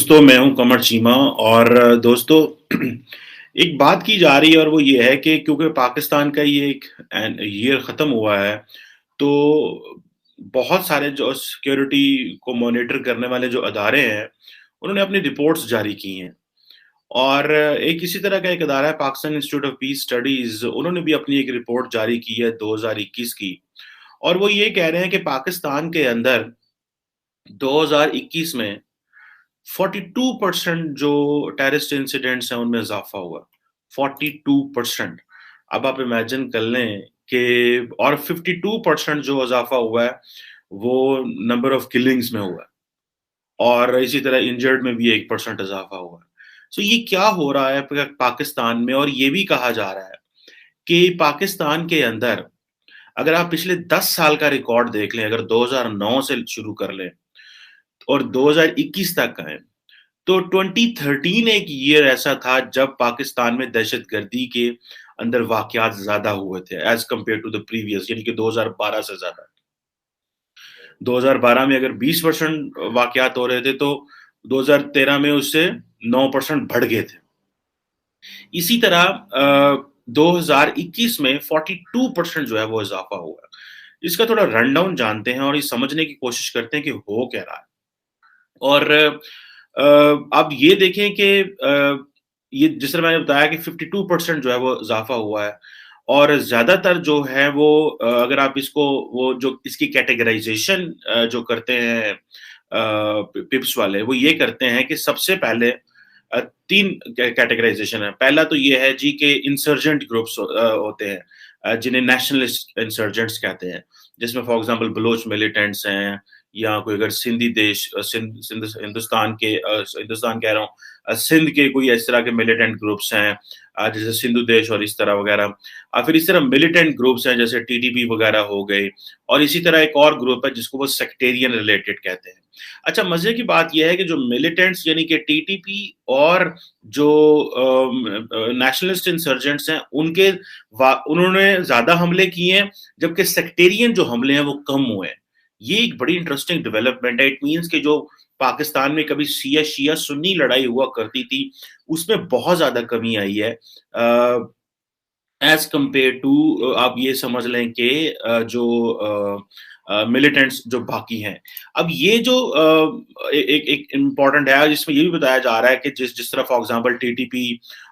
دوستوں میں ہوں کمر چیمہ اور دوستوں ایک بات کی جا رہی ہے اور وہ یہ ہے کہ کیونکہ پاکستان کا یہ ایک ایئر ختم ہوا ہے تو بہت سارے جو سیکیورٹی کو مانیٹر کرنے والے جو ادارے ہیں انہوں نے اپنی رپورٹس جاری کی ہیں اور ایک اسی طرح کا ایک ادارہ ہے Pakistan institute of peace studies, انہوں نے بھی اپنی ایک رپورٹ جاری کی ہے 2021 کی، اور وہ یہ کہہ رہے ہیں کہ پاکستان کے اندر 2021 میں 42% جو ٹیررسٹ انسیڈنٹس ہیں ان میں اضافہ ہوا 42%۔ اب آپ امیجن کر لیں کہ اور 52% جو اضافہ ہوا ہے وہ نمبر آف کلنگز میں ہوا ہے، اور اسی طرح انجرڈ میں بھی 1% اضافہ ہوا ہے۔ سو یہ کیا ہو رہا ہے پاکستان میں؟ اور یہ بھی کہا جا رہا ہے کہ پاکستان کے اندر اگر آپ پچھلے 10 سال کا ریکارڈ دیکھ لیں، اگر 2009 سے شروع کر لیں اور 2021 تک آئیں، تو 2013 ایک ایئر ایسا تھا جب پاکستان میں دہشت گردی کے اندر واقعات زیادہ ہوئے تھے as compare to the previous, یعنی کہ 2012 سے زیادہ۔ 2012 میں اگر 20% واقعات ہو رہے تھے تو 2013 میں اس سے 9% بڑھ گئے تھے۔ اسی طرح 2021 میں 42% جو ہے وہ اضافہ ہوا ہے۔ اس کا تھوڑا رن ڈاؤن جانتے ہیں اور یہ سمجھنے کی کوشش کرتے ہیں کہ ہو کیا رہا ہے۔ اور اب یہ دیکھیں کہ یہ جس طرح میں نے بتایا کہ 52% جو ہے وہ اضافہ ہوا ہے، اور زیادہ تر جو ہے وہ اگر آپ اس کو وہ جو اس کی کیٹیگرائزیشن جو کرتے ہیں پپس والے، وہ یہ کرتے ہیں کہ سب سے پہلے 3 کیٹیگرائزیشن ہے۔ پہلا تو یہ ہے جی کہ انسرجنٹ گروپس ہوتے ہیں جنہیں نیشنلسٹ انسرجنٹس کہتے ہیں، جس میں فار ایگزامپل بلوچ ملیٹنٹس ہیں، یا کوئی اگر سندھی دیش ہندوستان کہہ رہا ہوں، سندھ کے کوئی اس طرح کے ملیٹنٹ گروپس ہیں جیسے سندھو دیش اور اس طرح وغیرہ، پھر اس طرح ملیٹنٹ گروپس ہیں جیسے ٹی ٹی پی وغیرہ ہو گئے، اور اسی طرح ایک اور گروپ ہے جس کو وہ سیکٹیرین ریلیٹڈ کہتے ہیں۔ اچھا، مزے کی بات یہ ہے کہ جو ملیٹنٹس یعنی کہ ٹی ٹی پی اور جو نیشنلسٹ انسرجنٹس ہیں انہوں نے زیادہ حملے کیے ہیں، جبکہ سیکٹیرین جو حملے ہیں وہ کم ہوئے ہیں۔ یہ ایک بڑی انٹرسٹنگ ڈیولپمنٹ ہے۔ اٹ مینس کہ جو پاکستان میں کبھی شیعہ سنی لڑائی ہوا کرتی تھی اس میں بہت زیادہ کمی آئی ہے ایز کمپیئر ٹو آپ یہ سمجھ لیں کہ جو ملیٹنٹس جو باقی ہیں۔ اب یہ جو ایک امپورٹنٹ ہے جس میں یہ بھی بتایا جا رہا ہے کہ جس طرح for example T T P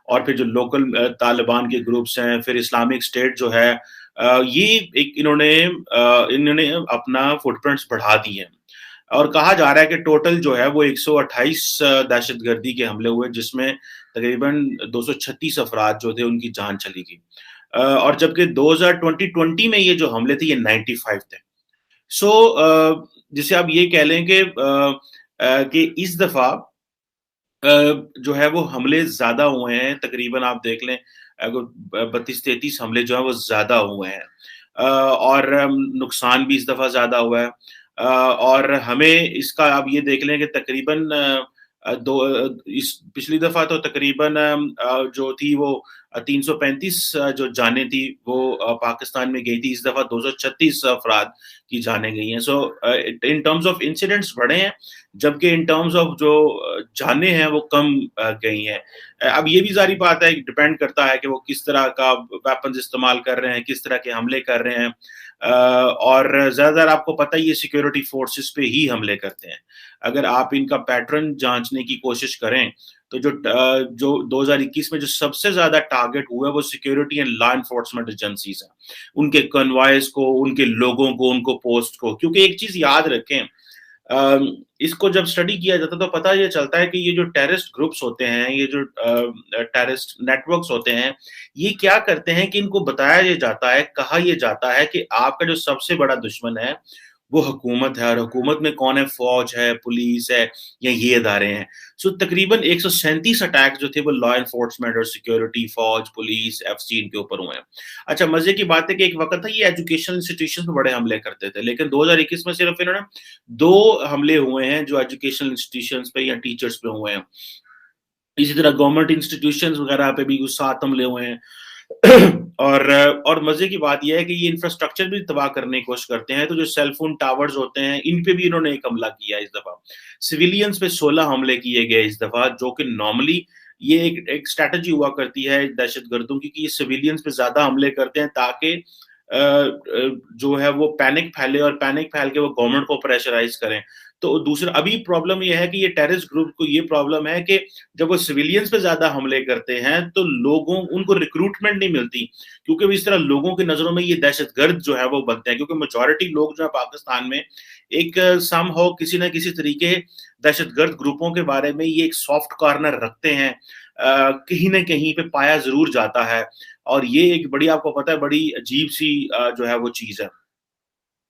اور پھر جو لوکل طالبان کے گروپس ہیں، پھر اسلامک اسٹیٹ جو ہے، یہ ایک انہوں نے اپنا فٹ پرنٹس بڑھا دی ہیں، اور کہا جا رہا ہے کہ ٹوٹل جو ہے وہ 128 دہشت گردی کے حملے ہوئے، جس میں تقریباً 236 افراد جو تھے ان کی جان چلی گئی، اور جبکہ 2020 میں یہ جو حملے تھے یہ 95 تھے۔ سو جسے آپ یہ کہہ لیں کہ اس دفعہ جو ہے وہ حملے زیادہ ہوئے ہیں، تقریباً آپ دیکھ لیں 32-33 حملے جو ہیں وہ زیادہ ہوئے ہیں، اور نقصان بھی اس دفعہ زیادہ ہوا ہے، اور ہمیں اس کا آپ یہ دیکھ لیں کہ تقریباً پچھلی دفعہ تو تقریباً جو تھی وہ 335 جو جانیں تھی وہ پاکستان میں گئی تھی، اس دفعہ 236 افراد کی جانیں گئی ہیں۔ سو ان ٹرمز آف انسیڈنٹس بڑھے ہیں، جبکہ ان ٹرمز آف جو جانیں ہیں وہ کم گئی ہیں۔ اب یہ بھی ظاہری بات ہے، ڈپینڈ کرتا ہے کہ وہ کس طرح کا ویپنز استعمال کر رہے ہیں، کس طرح کے حملے کر رہے ہیں، اور زیادہ تر آپ کو پتہ ہی ہے سیکیورٹی فورسز پہ ہی حملے کرتے ہیں۔ اگر آپ ان کا پیٹرن جانچنے کی کوشش کریں تو جو 2021 میں جو سب سے زیادہ ٹارگٹ ہوئے وہ security and law enforcement agencies ہیں، ان کے کنوائز کو، ان کے لوگوں کو، ان کو پوسٹ کو۔ کیونکہ ایک چیز یاد رکھیں، اس کو جب سٹڈی کیا جاتا تو پتہ یہ چلتا ہے کہ یہ جو ٹیررسٹ گروپس ہوتے ہیں، یہ جو ٹیررسٹ نیٹ ورکس ہوتے ہیں، یہ کیا کرتے ہیں کہ ان کو بتایا یہ جاتا ہے، کہا یہ جاتا ہے کہ آپ کا جو سب سے بڑا دشمن ہے وہ حکومت ہے، اور حکومت میں کون ہے؟ فوج ہے، پولیس ہے، یا یہ ادارے ہیں۔ سو تقریباً 137 اٹیک جو تھے وہ لا انفورسمنٹ اور سیکیورٹی، فوج، پولیس، ایف سی ان کے اوپر ہوئے ہیں۔ اچھا، مزے کی بات ہے کہ ایک وقت تھا یہ ایجوکیشن انسٹیٹیوشن پہ بڑے حملے کرتے تھے، لیکن 2021 میں صرف انہوں نے 2 حملے ہوئے ہیں جو ایجوکیشن انسٹیٹیوشنز پہ یا ٹیچرز پہ ہوئے ہیں۔ اسی طرح گورنمنٹ انسٹیٹیوشنز وغیرہ پہ بھی 7 حملے ہوئے ہیں۔ اور مزے کی بات یہ ہے کہ یہ انفراسٹرکچر بھی تباہ کرنے کی کوشش کرتے ہیں. تو جو سیل فون ٹاورز ہوتے ہیں ان پہ بھی انہوں نے ایک حملہ کیا اس دفعہ. سویلینز پہ 16 حملے کیے گئے اس دفعہ, جو کہ نارملی یہ ایک اسٹریٹجی ہوا کرتی ہے دہشت گردوں کی کہ یہ سویلینز پہ زیادہ حملے کرتے ہیں تاکہ جو ہے وہ پینک پھیلے, اور پینک پھیل کے وہ گورنمنٹ کو پریشرائز کریں. تو دوسرا ابھی پرابلم یہ ہے کہ یہ ٹیررسٹ گروپ کو یہ پرابلم ہے کہ جب وہ سویلینز پہ زیادہ حملے کرتے ہیں تو لوگوں ان کو ریکروٹمنٹ نہیں ملتی, کیونکہ اس طرح لوگوں کی نظروں میں یہ دہشت گرد جو ہے وہ بنتے ہیں, کیونکہ میجورٹی لوگ جو ہے پاکستان میں ایک سم ہو کسی نہ کسی طریقے دہشت گرد گروپوں کے بارے میں یہ ایک سافٹ کارنر رکھتے ہیں, کہیں نہ کہیں پہ پایا ضرور جاتا ہے. اور یہ ایک بڑی, آپ کو پتہ ہے, بڑی عجیب سی جو ہے وہ چیز ہے.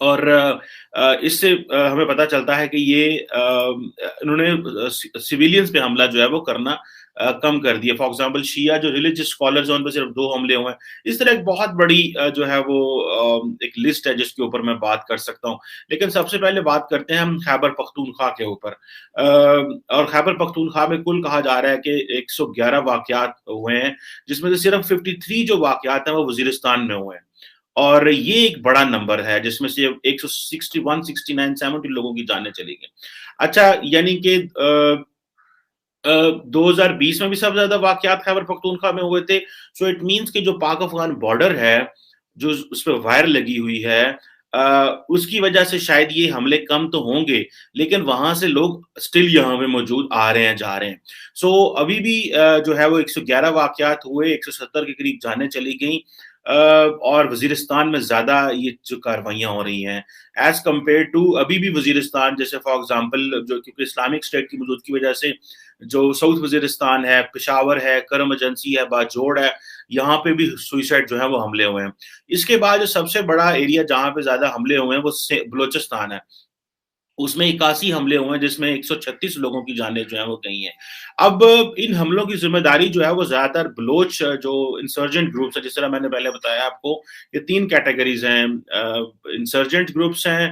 اور اس سے ہمیں پتہ چلتا ہے کہ یہ انہوں نے سویلینز پہ حملہ جو ہے وہ کرنا کم کر دیا. فار ایگزامپل شیعہ جو ریلیجس اسکالرز ہیں ان پہ صرف 2 حملے ہوئے ہیں. اس طرح ایک بہت بڑی جو ہے وہ ایک لسٹ ہے جس کے اوپر میں بات کر سکتا ہوں. لیکن سب سے پہلے بات کرتے ہیں ہم خیبر پختونخوا کے اوپر. اور خیبر پختونخوا میں کل کہا جا رہا ہے کہ 111 واقعات ہوئے ہیں, جس میں سے صرف 53 جو واقعات ہیں وہ وزیرستان میں ہوئے ہیں. اور یہ ایک بڑا نمبر ہے جس میں سے 161 69 70 لوگوں کی جانیں چلی گئی. اچھا, یعنی کہ 2020 میں بھی سب سے زیادہ واقعات خیبر پختونخوا میں ہوئے تھے. سو اٹ مینس کہ جو پاک افغان بارڈر ہے جو اس پہ وائر لگی ہوئی ہے, اس کی وجہ سے شاید یہ حملے کم تو ہوں گے, لیکن وہاں سے لوگ اسٹل یہاں پہ موجود آ رہے ہیں جا رہے ہیں. سو ابھی بھی جو ہے وہ 111 واقعات ہوئے, 170 کے قریب جانیں چلی گئیں, اور وزیرستان میں زیادہ یہ جو کاروائیاں ہو رہی ہیں ایز کمپیئر ٹو ابھی بھی وزیرستان, جیسے فار ایگزامپل جو کیونکہ اسلامک اسٹیٹ کی موجودگی کی وجہ سے جو ساؤتھ وزیرستان ہے, پشاور ہے, کرم ایجنسی ہے, باجوڑ ہے, یہاں پہ بھی سوئسائڈ جو ہے وہ حملے ہوئے ہیں. اس کے بعد جو سب سے بڑا ایریا جہاں پہ زیادہ حملے ہوئے ہیں وہ بلوچستان ہے. اس میں 81 حملے ہوئے ہیں جس میں 136 لوگوں کی جانیں جو ہیں وہ گئی ہیں. اب ان حملوں کی ذمہ داری جو ہے وہ زیادہ تر بلوچ جو انسرجنٹ گروپس ہیں, جس طرح میں نے پہلے بتایا آپ کو یہ 3 کیٹیگریز ہیں, انسرجنٹ گروپس ہیں,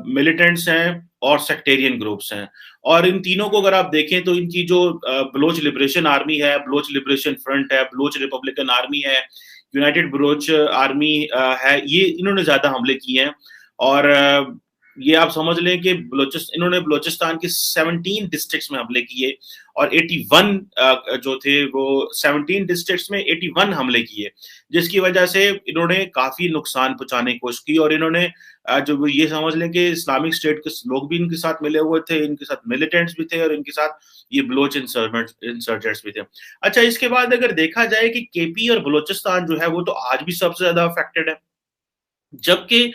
ملیٹنٹس ہیں, اور سیکٹیرین گروپس ہیں. اور ان تینوں کو اگر آپ دیکھیں تو ان کی جو بلوچ لبریشن آرمی ہے, بلوچ لبریشن فرنٹ ہے, بلوچ ریپبلکن آرمی ہے, یونائٹڈ بلوچ آرمی ہے, یہ انہوں نے زیادہ حملے کیے ہیں. اور یہ آپ سمجھ لیں کہ انہوں نے بلوچستان کے 17 ڈسٹرکٹس میں حملے کیے, اور 81 جو تھے وہ 17 ڈسٹرکٹس میں 81 حملے کیے, جس کی وجہ سے انہوں نے کافی نقصان پہنچانے کی کوشش کی. اور انہوں نے جو یہ سمجھ لیں کہ اسلامک اسٹیٹ کے لوگ بھی ان کے ساتھ ملے ہوئے تھے, ان کے ساتھ ملیٹنٹس بھی تھے, اور ان کے ساتھ یہ بلوچ انسرجنٹس بھی تھے. اچھا, اس کے بعد اگر دیکھا جائے کہ کے پی اور بلوچستان جو ہے وہ تو آج بھی سب سے زیادہ افیکٹڈ ہے, جبکہ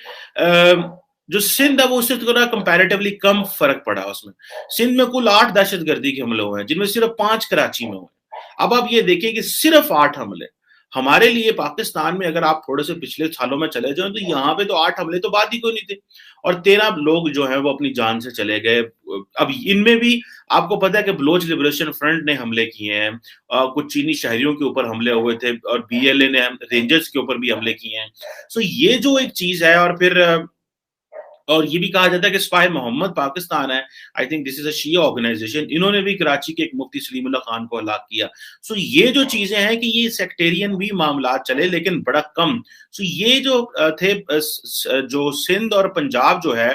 جو سندھ ہے وہ اس سے تھوڑا کمپیریٹیولی کم فرق پڑا. اس میں سندھ میں کل 8 دہشت گردی کے حملے ہوئے ہیں, جن میں صرف 5 کراچی میں ہوئے. اب آپ یہ دیکھیں کہ صرف 8 حملے ہمارے لیے پاکستان میں, اگر آپ تھوڑے سے پچھلے سالوں میں چلے جائیں تو یہاں پہ تو 8 حملے تو بات ہی کوئی نہیں تھے, اور 13 لوگ جو ہیں وہ اپنی جان سے چلے گئے. اب ان میں بھی آپ کو پتا ہے کہ بلوچ لبریشن فرنٹ نے حملے کیے ہیں, کچھ چینی شہریوں کے اوپر حملے ہوئے تھے, اور بی ایل اے نے رینجرز کے اوپر بھی حملے کیے ہیں. سو یہ جو ایک چیز ہے, اور یہ بھی کہا جاتا ہے کہ اسپائی محمد پاکستان ہے, I think this is a Shia organization, انہوں نے بھی کراچی کے ایک مفتی سلیم اللہ خان کو ہلاک کیا. سو یہ جو چیزیں ہیں کہ یہ سیکٹیرین بھی معاملات چلے لیکن بڑا کم. سو یہ جو تھے جو سندھ اور پنجاب جو ہے,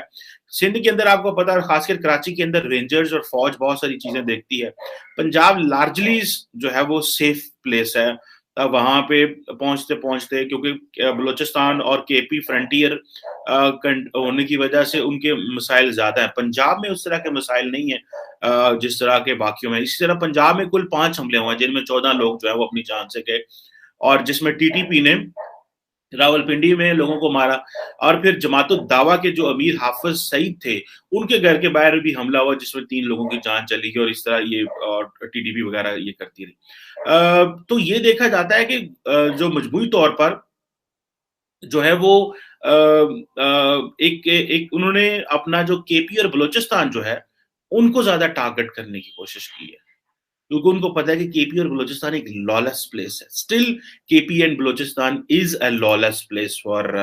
سندھ کے اندر آپ کو پتا ہے خاص کر کراچی کے اندر رینجرز اور فوج بہت ساری چیزیں دیکھتی ہے. پنجاب لارجلی جو ہے وہ سیف پلیس ہے, وہاں پہ پہنچتے کیونکہ بلوچستان اور کے پی فرنٹیئر ہونے کی وجہ سے ان کے مسائل زیادہ ہیں. پنجاب میں اس طرح کے مسائل نہیں ہیں جس طرح کے باقیوں میں. اسی طرح پنجاب میں کل 5 حملے ہوئے ہیں جن میں 14 لوگ جو ہے وہ اپنی جان سے گئے, اور جس میں ٹی ٹی پی نے راولپنڈی میں لوگوں کو مارا. اور پھر جماعت الدعوہ کے جو امیر حافظ سعید تھے ان کے گھر کے باہر بھی حملہ ہوا جس میں 3 لوگوں کی جان چلی گئی, اور اس طرح یہ ٹی ٹی پی وغیرہ یہ کرتی رہی. تو یہ دیکھا جاتا ہے کہ جو مجموعی طور پر جو ہے وہ ایک انہوں نے اپنا جو کے پی اور بلوچستان جو ہے ان کو زیادہ ٹارگٹ کرنے کی کوشش کی ہے, کیونکہ ان کو پتا ہے کہ کے پی اور بلوچستان ایک لالس پلیس ہے. Still K P and Balochistan is a lawless place for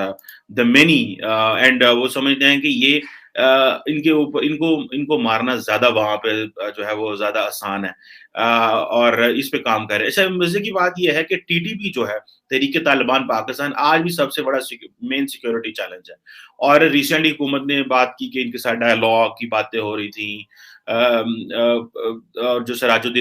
the many, and وہ سمجھتے ہیں کہ یہ ان کے اوپر ان کو مارنا زیادہ وہاں پہ جو ہے وہ زیادہ آسان ہے، اور اس پہ کام کر رہے ہیں۔ اچھا، مزے کی بات یہ ہے کہ ٹی ٹی پی جو ہے، تحریک طالبان پاکستان، آج بھی سب سے بڑا مین سیکورٹی چیلنج ہے، اور ریسنٹلی حکومت نے بات کی کہ ان کے ساتھ ڈائلاگ کی باتیں ہو رہی تھیں، اور جو سراج الدین